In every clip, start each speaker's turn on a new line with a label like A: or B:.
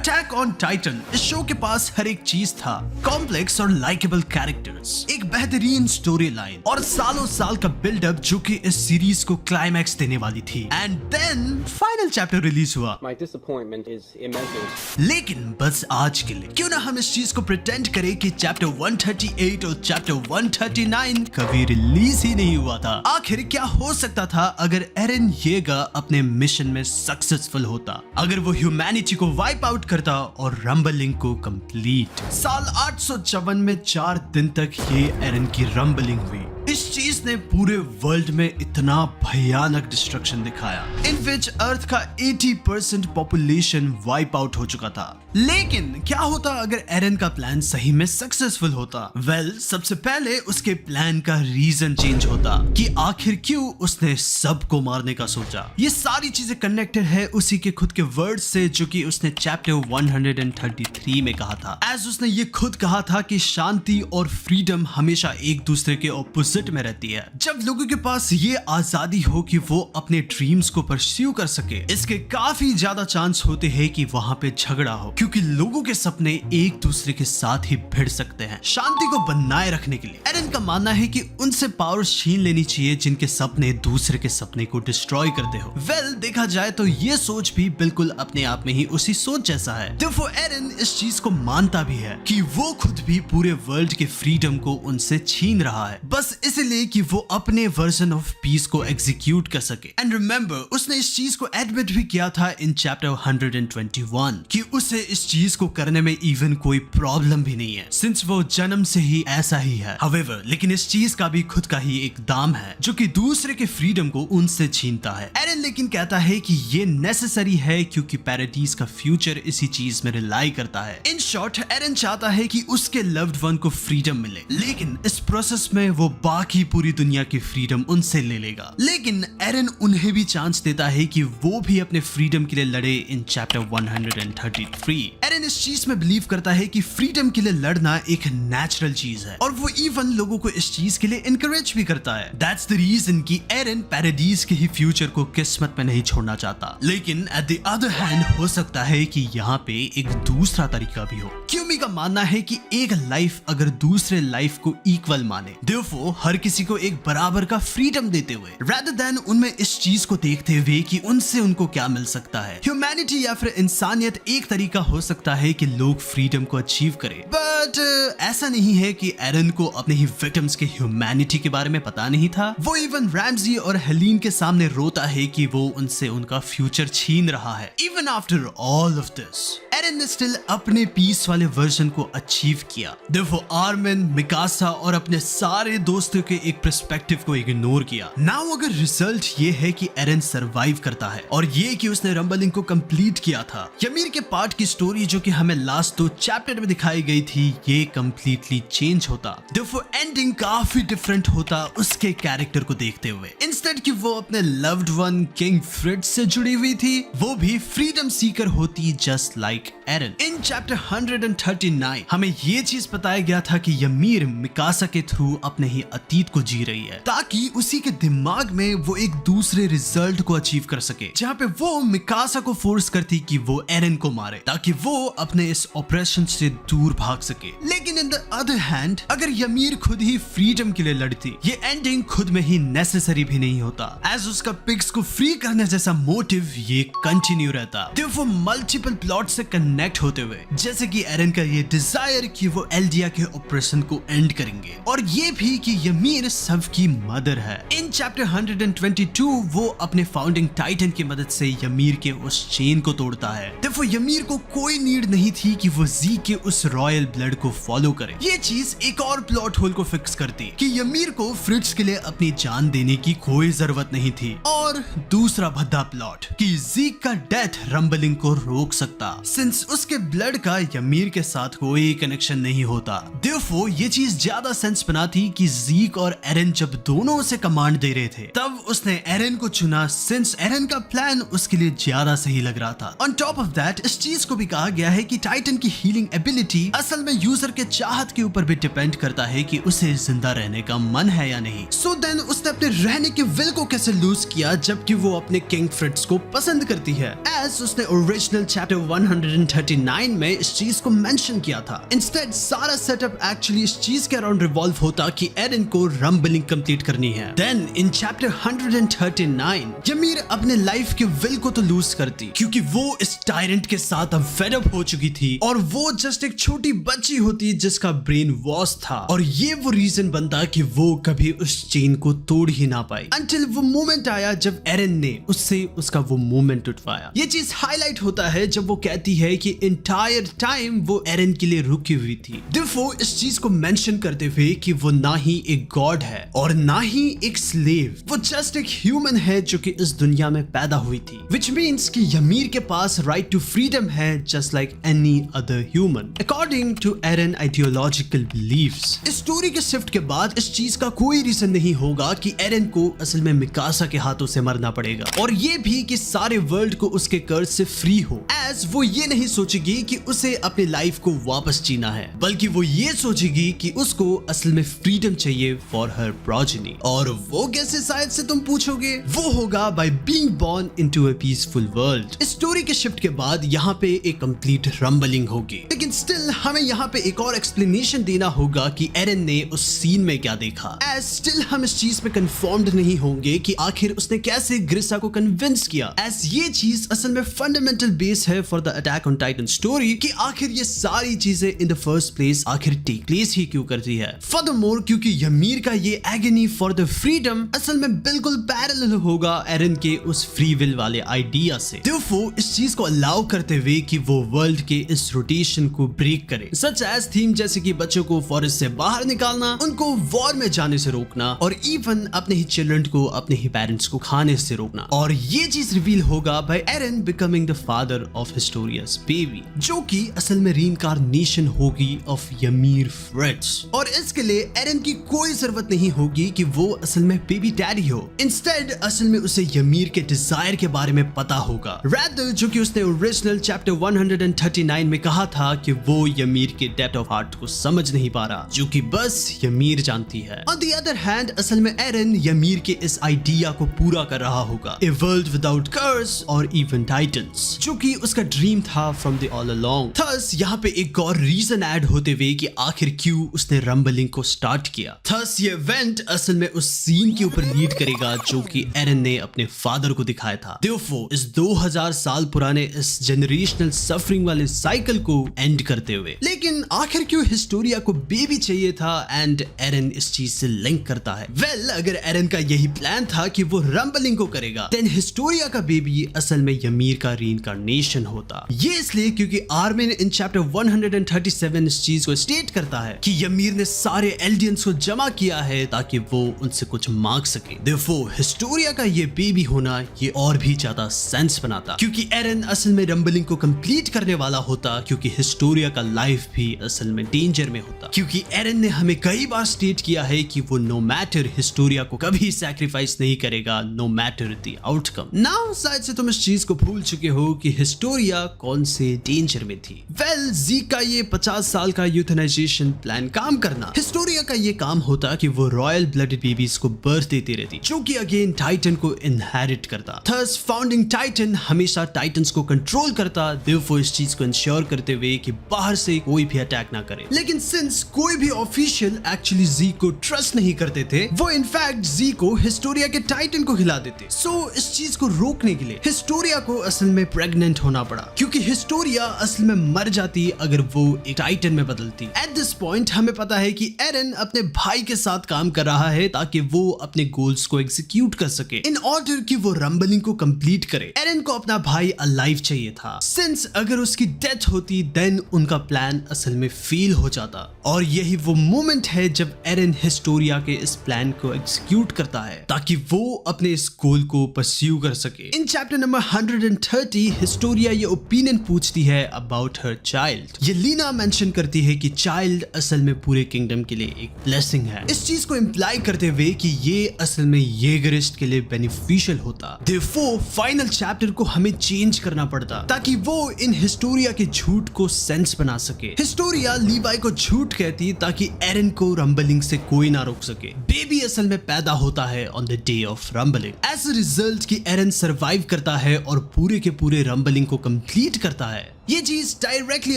A: Attack on Titan इस show के पास हर एक चीज था, कॉम्प्लेक्स और लाइकेबल कैरेक्टर्स, एक बेहतरीन स्टोरी लाइन और सालों साल का बिल्डअप जो कि इस सीरीज को क्लाइमैक्स देने वाली थी। And then final chapter release हुआ।
B: My disappointment is immense.
A: लेकिन बस आज के लिए क्यों ना हम इस चीज को प्रिटेंड करें कि चैप्टर 138 और चैप्टर 139 कभी रिलीज ही नहीं हुआ था। आखिर क्या हो सकता था अगर एरन येगा अपने मिशन में सक्सेसफुल होता, अगर वो ह्यूमैनिटी को वाइप आउट करता और रंबलिंग को कंप्लीट। साल 854 में 4 दिन तक ये एरन की रंबलिंग हुई। इस चीज ने पूरे वर्ल्ड में इतना भयानक डिस्ट्रक्शन दिखाया इन विच अर्थ का 80% पॉपुलेशन वाइप आउट हो चुका था। लेकिन क्या होता अगर एरन का प्लान सही में सक्सेसफुल होता? सबसे पहले उसके प्लान का रीजन चेंज होता कि आखिर क्यों उसने सबको मारने का सोचा। ये सारी चीजें कनेक्टेड है उसी के खुद के वर्ड से जो कि उसने चैप्टर 133 में कहा था। एज उसने ये खुद कहा था कि शांति और फ्रीडम हमेशा एक दूसरे के ऑपोजिट में रहती है। जब लोगों के पास ये आजादी हो कि वो अपने ड्रीम्स को परस्यू कर सके, इसके काफी ज्यादा चांस होते हैं कि वहां पे झगड़ा हो, क्योंकि लोगों के सपने एक दूसरे के साथ ही भिड़ सकते हैं। शांति को बनाए रखने के लिए एरन का मानना है कि उनसे पावर छीन लेनी चाहिए जिनके सपने दूसरे के सपने को डिस्ट्रॉय करते हो। देखा जाए तो ये सोच भी बिल्कुल अपने आप में ही उसी सोच जैसा है। तो एरन इस चीज को मानता भी है कि वो खुद भी पूरे वर्ल्ड के फ्रीडम को उनसे छीन रहा है, बस इसलिए कि वो अपने वर्जन ऑफ पीस को एग्जीक्यूट कर सके। एंड रिमेंबर, उसने इस चीज को एडमिट भी किया था इन चैप्टर 121 कि उसे इस चीज को करने में इवन कोई प्रॉब्लम भी नहीं है, सिंस वो जन्म से ही ऐसा ही है। हाउएवर, लेकिन इस चीज का भी खुद का ही एक दाम है जो कि दूसरे के फ्रीडम को उनसे छीनता है। एरन लेकिन कहता है कि ये नेसेसरी है क्योंकि पैराडाइज का फ्यूचर इसी चीज में रिलाई करता है। इन शॉर्ट, एरन चाहता है कि उसके लव्ड वन को फ्रीडम मिले, लेकिन इस प्रोसेस में वो बाकी पूरी दुनिया की फ्रीडम उनसे ले लेगा। लेकिन एरन उन्हें भी चांस देता है कि वो भी अपने फ्रीडम के लिए लड़े इन चैप्टर 133। एरन इस चीज में बिलीव करता है कि फ्रीडम के लिए लड़ना एक नेचुरल चीज है और वो इवन लोगों को इस चीज के लिए इनकरेज भी करता है। दैट्स द रीजन कि एरन पैराडाइज के ही फ्यूचर को किस्मत में नहीं छोड़ना चाहता। लेकिन एट द अदर हैंड हो सकता है कि यहाँ पे एक दूसरा तरीका भी हो। क्यूमी का मानना है कि एक लाइफ अगर दूसरे लाइफ को इक्वल माने, देयरफॉर हर किसी को एक बराबर का फ्रीडम देते हुए, rather than उनमें इस चीज को देखते हुए कि उनसे उनको क्या मिल सकता है। ह्यूमैनिटी या फिर इंसानियत एक तरीका हो सकता है कि लोग फ्रीडम को अचीव करें, बट ऐसा नहीं है कि एरन को अपने ही विक्टिम्स के ह्यूमैनिटी के बारे में पता नहीं था। वो इवन रैम्जी और हेलीन के सामने रोता है कि वो उनसे उनका फ्यूचर छीन रहा है। Even after all of this, Eren ने स्टिल अपने पीस वाले वर्जन को अचीव किया। देखो, आर्मिन, मिकासा और अपने सारे दोस्तों के एक पर्सपेक्टिव को इग्नोर किया। नाउ अगर रिजल्ट ये है कि एरन सरवाइव करता है और ये कि उसने रंबलिंग को कंप्लीट किया था, यमीर के पार्ट की स्टोरी जो कि हमें लास्ट 2 चैप्टर में दिखाई गई थी, ये कंप्लीटली चेंज होता। देखो, एंडिंग काफी डिफरेंट होता उसके कैरेक्टर को देखते हुए। इंस्टेड कि वो अपने लव्ड वन किंग फ्रिट्ज से जुड़ी हुई थी, वो भी फ्रीडम सीकर होती just like Eren. In chapter 139 हमें ये चीज बताया गया था कि यमीर मिकासा के थ्रू अपने ही अतीत को जी रही है ताकि उसी के दिमाग में वो एक दूसरे रिजल्ट को अचीव कर सके, जहाँ पे वो मिकासा को फोर्स करती कि वो एरन को मारे ताकि वो अपने इस ऑपरेशन से दूर भाग सके। लेकिन इन द अदर हैंड, अगर यमीर खुद ही फ्रीडम के लिए लड़ती, ये एंडिंग खुद में ही नेसेसरी भी नहीं होता, एज उसका पिग्स को फ्री करने जैसा मोटिव ये कंटिन्यू रहता। तो वो मल्टीपल प्लॉट से कनेक्ट होते हुए, जैसे कि एरन का ये डिजायर कि वो एल्डिया के ऑपरेशन को एंड करेंगे और ये भी कि यमीर सबकी मदर है। इन चैप्टर 122 वो अपने फाउंडिंग टाइटन की मदद से यमीर के उस चेन को तोड़ता है। देखो, यमीर को कोई नीड नहीं थी कि वो जी के उस रॉयल ब्लड को फॉलो करे। ये चीज एक और प्लॉट होल को फिक्स करती कि यमीर को फ्रिट्ज के लिए अपनी जान देने की कोई जरूरत नहीं थी। और दूसरा भद्दा प्लॉट कि जीक का डेथ रंबलिंग को रोक सकता, सिंस उसके ब्लड का यमीर के साथ कोई कनेक्शन नहीं होता। देयरफॉर ये चीज ज्यादा सेंस बनाती कि जी ज़ीक और एरन जब दोनों उसे कमांड दे रहे थे तब उसने एरन को चुना, सिंस एरन का प्लान उसके लिए ज्यादा सही लग रहा था। ऑन टॉप ऑफ दैट इस चीज को भी कहा गया है कि टाइटन की हीलिंग एबिलिटी असल में यूजर के चाहत के ऊपर भी डिपेंड करता है कि उसे जिंदा रहने का मन है या नहीं। सो देन उसने अपने रहने के विल को कैसे लूज किया जबकि वो अपने किंग फ्रिट्ज को पसंद करती है, एज उसने ओरिजिनल चैप्टर 139 में इस चीज को मेंशन किया था। इंस्टेड सारा सेटअप एक्चुअली इस चीज के अराउंड रिवॉल्व होता कि एरन को रंबलिंग कंप्लीट करनी है। देन इन चैप्टर 139 यमीर अपने लाइफ के विल को तो लूज करती क्योंकि वो इस टायरेंट के साथ अब फेड अप हो चुकी थी और वो जस्ट एक छोटी बच्ची होती जिसका ब्रेन वॉश था, और ये वो रीजन बनता कि वो कभी उस चेन को तोड़ ही ना पाई अंटिल वो मोमेंट आया जब एरन ने उससे उसका वो मोमेंट उठवाया। ये चीज हाईलाइट होता है जब वो कहती है कि इंटायर टाइम वो एरन के लिए रुकी हुई थी। डिफो इस चीज को मेंशन करते हुए कि वो ना ही एक गॉड है और ना ही एक स्लेव, वो जस्ट एक ह्यूमन है जो कि इस दुनिया में पैदा हुई थी, विच मीन्स कि यमीर के पास राइट टू फ्रीडम है just like any other human according to Eren ideological beliefs. इस स्टोरी के शिफ्ट के बाद इस चीज का कोई रीजन नहीं होगा कि एरन को असल में मिकासा के हाथों से मरना पड़ेगा, और ये भी कि सारे वर्ल्ड को उसके कर्ज से फ्री हो, एज वो ये नहीं सोचेगी कि उसे अपनी लाइफ को वापस जीना है, बल्कि वो ये सोचेगी कि उसको असल में फ्रीडम चाहिए फॉर हर प्रोजेनी। और वो कैसे शायद से तुम पूछोगे, वो होगा by being born into a peaceful world. इस स्टोरी के शिफ्ट के बाद यहाँ पे एक कंप्लीट रंबलिंग होगी, लेकिन स्टिल हमें यहाँ पे एक और एक्सप्लेनेशन देना होगा कि एरन ने उस सीन में क्या देखा, एज स्टिल हम इस चीज पे कंफर्म्ड नहीं होंगे कि आखिर उसने कैसे ग्रिसा को कन्विंस किया, एज ये चीज असल में फंडामेंटल बेस है for the attack on Titan story कि आखिर ये सारी चीजें इन द फर्स्ट प्लेस आखिर टेक प्लेस ही क्यों करती है। फर्दरमोर क्योंकि यमीर का ये एगनी फॉर द फ्रीडम असल में बिल्कुल पैरेलल होगा एरन के उस फ्री विल वाले आइडिया से, Therefore, इस चीज को अलाउ करते हुए कि वो वर्ल्ड के इस रोटेशन को ब्रेक करे, सच एज थीम जैसे कि बच्चों को फॉरेस्ट से बाहर निकालना, उनको वॉर में जाने से रोकना, और इवन अपने ही चिल्ड्रन को अपने ही पेरेंट्स को खाने से रोकना। और ये चीज रिवील होगा by Eren becoming the father of हिस्टोरिया's बेबी, जो कि असल में रीइंकार्नेशन होगी ऑफ यमीर फ्रिट्ज, और इसके लिए एरन की कोई जरूरत नहीं होगी कि वो असल में बेबी डैडी हो। इंस्टेड असल में उसे यमीर के डिजायर के बारे में पता होगा, रैदर जो कि उसने ओरिजिनल चैप्टर 139 में कहा था कि वो यमीर के डेप्थ ऑफ हार्ट को समझ नहीं पा रहा, जो कि बस यमीर जानती है। ऑन द अदर हैंड असल में एरन यमीर के इस आइडिया को पूरा कर रहा होगा, ए वर्ल्ड विदाउट कर्स और इवन टाइटन्स, जो कि उसका ड्रीम था from the all along. Thus यहाँ पे एक और रीजन ऐड होते हुए कि आखिर क्यों उसने रंबलिंग को स्टार्ट किया। थस ये इवेंट असल में उस सीन के ऊपर लीड करेगा जो कि एरन ने अपने फादर को दिखाया था। Therefore, इस 2000 साल पुराने इस जनरेशनल सफरिंग वाले साइकिल को एंड करते हुए। लेकिन आखिर क्यों हिस्टोरिया को बेबी चाहिए था एंड एरन इस चीज से लिंक करता है। वेल, अगर एरन का यही प्लान था कि वो रंबलिंग को करेगा, देन हिस्टोरिया का बेबी असल में यमीर का रीइंकार्नेशन होता। ये इसलिए क्योंकि आर्मिन इन चैप्टर 137 इस चीज को स्टेट करता है कि यमीर ने सारे एल्डियंस को जमा किया है ताकि वो उनसे कुछ मांग सके। Therefore, हिस्टोरिया का ये बेबी होना ये और भी ज्यादा सेंस बनाता, क्योंकि एरन असल में रंबलिंग को कंप्लीट करने वाला होता, क्योंकि हिस्टोरिया का लाइफ भी असल में डेंजर में होता, क्योंकि एरन ने हमें कई बार स्टेट किया है कि वो नो मैटर हिस्टोरिया को कभी सैक्रिफाइस नहीं करेगा, no matter the outcome. Now शायद से तुम इस चीज को भूल चुके हो कि हिस्टोरिया कौन से डेंजर में थी। वेल, ज़ीक का ये 50 साल का यूथनाइजेशन प्लान काम करना, हिस्टोरिया का ये काम होता कि वो रॉयल ब्लडेड बेबीज को बर्थ देती रहती, जो कि अगेन टाइटन को इनहेरिट करता। थस फाउंडिंग टाइटन हमेशा टाइटन्स को कंट्रोल करता, Therefore, इस चीज को इंश्योर करते हुए कि बाहर से कोई भी अटैक ना करे। लेकिन सिंस कोई भी ऑफिशियल एक्चुअली ज़ीक को ट्रस्ट नहीं करते थे, वो इनफैक्ट ज़ीक को हिस्टोरिया के टाइटन को खिला देते। सो इस चीज को रोकने के लिए हिस्टोरिया को असल में प्रेग्नेंट होना पड़ा, क्योंकि हिस्टोरिया असल में मर जाती अगर वो एक टाइटन में बदलती। एट दिस पॉइंट हमें पता है कि एरन अपने भाई के साथ काम कर रहा है ताकि वो अपने गोल्स को एग्जीक्यूट कर सके, इन ऑर्डर कि वो रंबलिंग को कंप्लीट करे। एरन को अपना भाई अलाइव चाहिए था, सिंस अगर उसकी डेथ होती देन उनका प्लान असल में फेल हो जाता, और यही वो मोमेंट है जब एरन हिस्टोरिया के इस प्लान को एग्जीक्यूट करता है ताकि वो अपने इस गोल को परस्यू कर सके। इन चैप्टर नंबर 130 हिस्टोरिया ये ओपिनियन पूछती है अबाउट हर चाइल्ड। ये लीना मेंशन करती है कि चाइल्ड असल में पूरे किंगडम के लिए एक ब्लेसिंग है, इस चीज को इम्प्लाई करते हुए कि ये असल में येगरिस्ट के लिए बेनिफिशियल होता। Therefore, फाइनल चैप्टर को हमें चेंज करना पड़ता ताकि वो इन हिस्टोरिया के झूठ को सेंस बना सके। हिस्टोरिया लीवाई को झूठ कहती ताकि एरन को रंबलिंग से कोई ना रोक सके। बेबी असल में पैदा होता है on the day of rumbling. As a result कि एरन सरवाइव करता है और पूरे के पूरे रंबलिंग को कंप्लीट करता है। ये चीज डायरेक्टली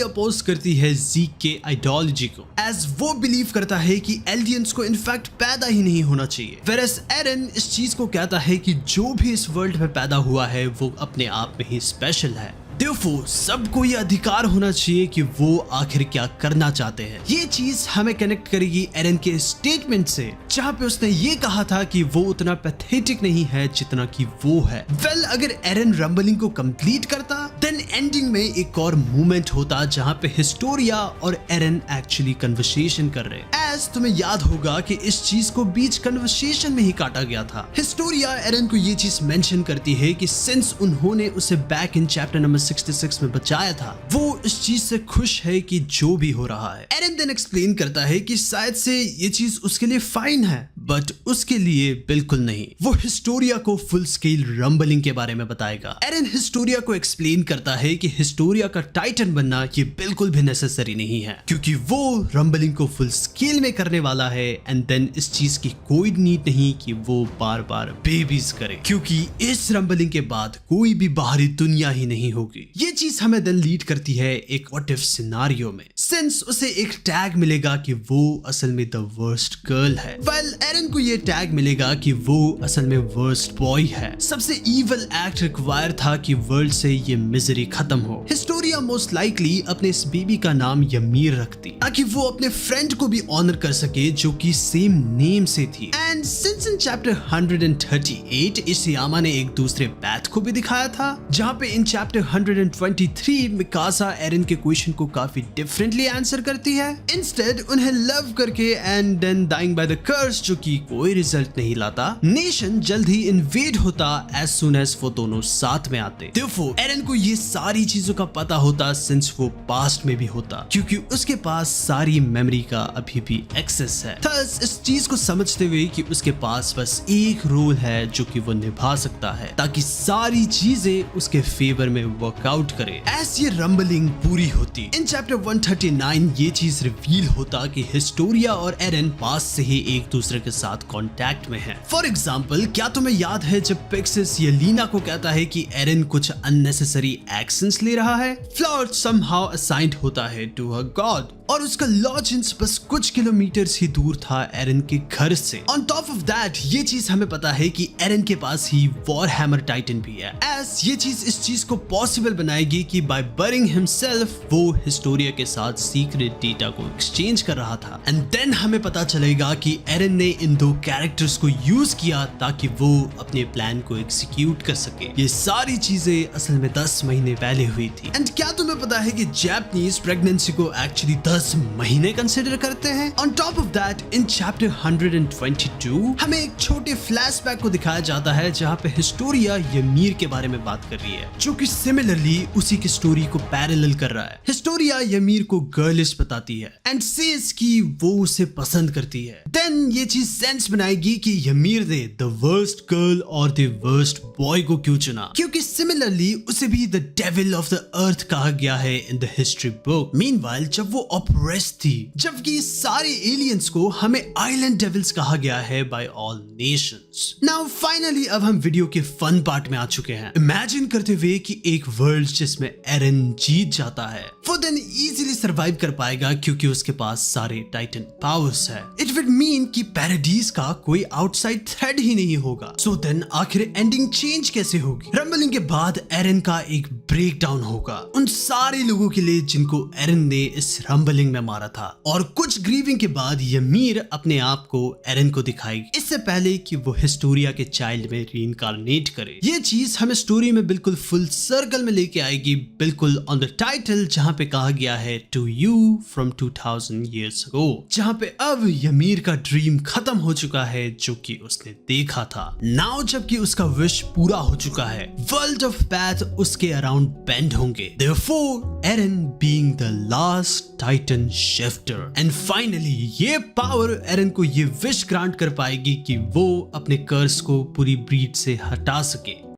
A: अपोज करती है ज़ीक के आइडियोलॉजी को, एज वो बिलीव करता है कि एल्डियंस को इनफैक्ट पैदा ही नहीं होना चाहिए। वेरस एरन इस चीज को कहता है कि जो भी इस वर्ल्ड में पैदा हुआ है वो अपने आप में ही स्पेशल है। Therefore, सबको ये अधिकार होना चाहिए कि वो आखिर क्या करना चाहते हैं। ये चीज हमें कनेक्ट करेगी एरन के स्टेटमेंट से, जहाँ पे उसने ये कहा था कि वो उतना पैथेटिक नहीं है जितना कि वो है। वेल, अगर एरन रंबलिंग को कंप्लीट करता, देन एंडिंग में एक और मूवमेंट होता जहाँ पे हिस्टोरिया और एरन एक्चुअली कन्वर्सेशन कर रहे। एज तुम्हें याद होगा कि इस चीज को बीच कन्वर्सेशन में ही काटा गया था। हिस्टोरिया एरन को ये चीज मेंशन करती है कि सिंस उन्होंने उसे बैक इन चैप्टर नंबर 66 में बचाया था, वो इस चीज से खुश है कि जो भी हो रहा है। एरन देन एक्सप्लेन करता है कि शायद से ये चीज उसके लिए फाइन है, बट उसके लिए बिल्कुल नहीं। वो हिस्टोरिया को फुल स्केल रंबलिंग के बारे में बताएगा। एरन हिस्टोरिया को एक्सप्लेन करता है कि हिस्टोरिया का टाइटन बनना ये बिल्कुल भी नेसेसरी नहीं है, क्योंकि वो रंबलिंग को फुल स्केल में करने वाला है। एंड देन इस चीज की कोई नीड नहीं कि वो बार बार बेबीज करे, क्योंकि इस रंबलिंग के बाद कोई भी बाहरी दुनिया ही नहीं होगी। ये चीज हमें देन लीड करती है एक व्हाट इफ सिनेरियो में, सिंस उसे एक टैग मिलेगा कि वो असल में द वर्स्ट गर्ल है। वेल, एरन को ये टैग मिलेगा कि वो असल में वर्स्ट बॉय है। सबसे इविल एक्ट रिक्वायर था कि वर्ल्ड से ये मिजरी खत्म हो। हिस्टोरिया मोस्ट लाइकली अपने इस बेबी का नाम यमीर रखती ताकि वो अपने फ्रेंड को भी ऑनर कर सके जो कि सेम नेम से थी। एंड सिंस इन चैप्टर 138 इशियामा ने एक दूसरे बैथ को भी दिखाया था, जहाँ पे इन चैप्टर 123 मिकासा एरन के क्वेश्चन को काफी डिफरेंटली आंसर करती है। इंस्टेड उन्हें लव करके and then dying by the curse, जो कि कोई रिजल्ट नहीं लाता। नेशन जल्द ही इन्वेड होता एज सुन एज वो दोनों साथ में आते। Therefore, एरन को ये सारी चीजों का पता होता सिंस वो पास्ट में भी होता, क्योंकि उसके पास सारी मेमोरी का अभी भी एक्सेस है। थस इस चीज को समझते हुए कि उसके पास बस एक रोल है जो कि वो निभा सकता है ताकि सारी चीजें उसके फेवर में वर्कआउट करे। ऐसी ये रंबलिंग पूरी होती। इन चैप्टर 139 ये चीज रिवील होता कि हिस्टोरिया और एरन पास से ही एक दूसरे के साथ कांटेक्ट में हैं। फॉर एग्जांपल, क्या तुम्हें याद है जब पिक्सिस येलीना को कहता है कि एरन कुछ अननेसेसरी एक्शंस ले रहा है? फ्लावर समहाउ असाइन्ड होता है टू हर गॉड और उसका लॉजेंस बस कुछ किलोमीटर ही दूर था एरन के घर से। ऑन टॉप ऑफ दैट, ये चीज हमें पता है कि एरन के पास ही वॉर हैमर टाइटन भी है। एस ये चीज इस चीज को पॉसिबल बनाएगी कि बाय बरिंग हिमसेल्फ वो हिस्टोरिया के साथ सीक्रेट डेटा को एक्सचेंज कर रहा था। एंड देन हमें पता चलेगा कि एरन ने इन दो कैरेक्टर्स को यूज किया ताकि वो अपने प्लान को एग्जीक्यूट कर सके। ये सारी चीजें असल में 10 महीने पहले हुई थी। एंड क्या तुम्हें पता है कि जापानीज प्रेगनेंसी को एक्चुअली 10 महीने कंसिडर करते हैं? On top of that, in chapter 122 हमें एक छोटे फ्लैशबैक को दिखाया जाता है जहाँ पे हिस्टोरिया यमीर के बारे में बात कर रही है, जो कि सिमिलरली उसी की स्टोरी को पैरेलल कर रहा है। हिस्टोरिया यमीर को गर्लिश बताती है एंड सेज कि वो उसे पसंद करती है। देन ये चीज सेंस बनाएगी कि यमीर ने द वर्स्ट गर्ल और द वर्स्ट बॉय को क्यों चुना, क्योंकि सिमिलरली उसे भी the devil of the earth कहा गया है in the history book. Meanwhile जब वो ऑपरेस्ट थी, जबकि सारे एलियंस को हमें आइलैंड डेविल्स कहा गया है by all nations. Now finally अब हम वीडियो के फन पार्ट में आ चुके हैं। इमेजिन करते हुए कि एक वर्ल्ड जिसमें एरन जीत जाता है, वो देन इजीली सरवाइव कर पाएगा क्योंकि उसके पास सारे टाइटन पावर्स है। इट वुड मीन कि पैराडीज का कोई आउटसाइड थ्रेड ही नहीं होगा। सो देन आखिर एंडिंग चेंज कैसे होगी? रंबलिंग के बाद एरन का एक ब्रेक डाउन होगा उन सारे लोगों के लिए जिनको एरन ने इस रंबलिंग में मारा था, और कुछ ग्रीविंग के बाद यमीर अपने आप को एरन को दिखाएगी इससे पहले कि वो हिस्टोरिया के चाइल्ड में रीइंकार्नेट करे। ये चीज हमें स्टोरी में बिल्कुल फुल सर्कल में लेके आएगी, बिल्कुल ऑन द टाइटल, जहाँ पे कहा गया है to you from 2000 years ago, जहाँ पे अब यमीर का ड्रीम खत्म हो चुका है जो कि उसने देखा था। नाउ जबकि उसका विश पूरा हो चुका है, वर्ल्ड ऑफ पैथ उसके अराउंड बेंड होंगे। Therefore, Eren being the last titan shifter, and finally ये पावर एरन को ये विश ग्रांट कर पाएगी कि वो अपने कर्स को पूरी ब्रीड से हटा सके।